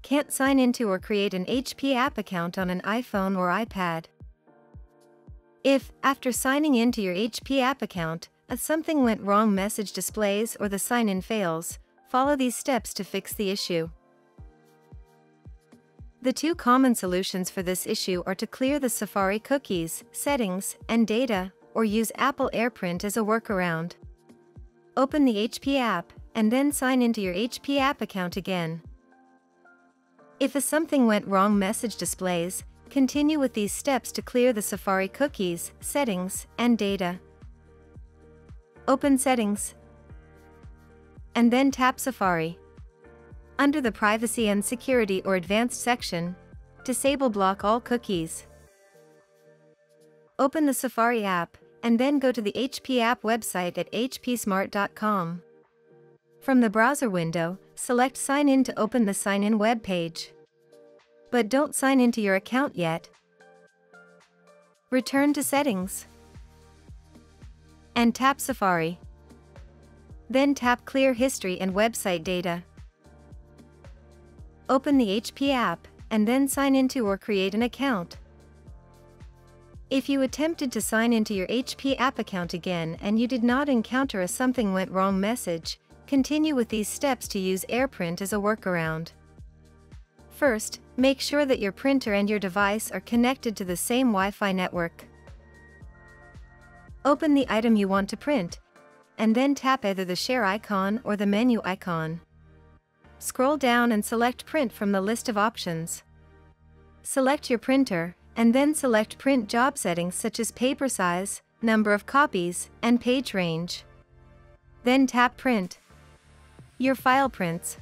can't sign into or create an HP app account on an iPhone or iPad. If, after signing into your HP app account, a "something went wrong" message displays or the sign-in fails, follow these steps to fix the issue. The two common solutions for this issue are to clear the Safari cookies, settings, and data, or use Apple AirPrint as a workaround. Open the HP app, and then sign into your HP app account again. If a "something went wrong" message displays, continue with these steps to clear the Safari cookies, settings, and data. Open Settings, and then tap Safari. Under the Privacy and Security or Advanced section, disable Block All Cookies. Open the Safari app, and then go to the HP app website at hpsmart.com. From the browser window, select Sign In to open the Sign In web page. But don't sign into your account yet. Return to Settings, and tap Safari. Then tap Clear History and Website Data. Open the HP app, and then sign into or create an account. If you attempted to sign into your HP app account again and you did not encounter a "something went wrong" message, continue with these steps to use AirPrint as a workaround. First, make sure that your printer and your device are connected to the same Wi-Fi network. Open the item you want to print, and then tap either the share icon or the menu icon. Scroll down and select Print from the list of options. Select your printer, and then select print job settings such as paper size, number of copies, and page range. Then tap Print. Your file prints,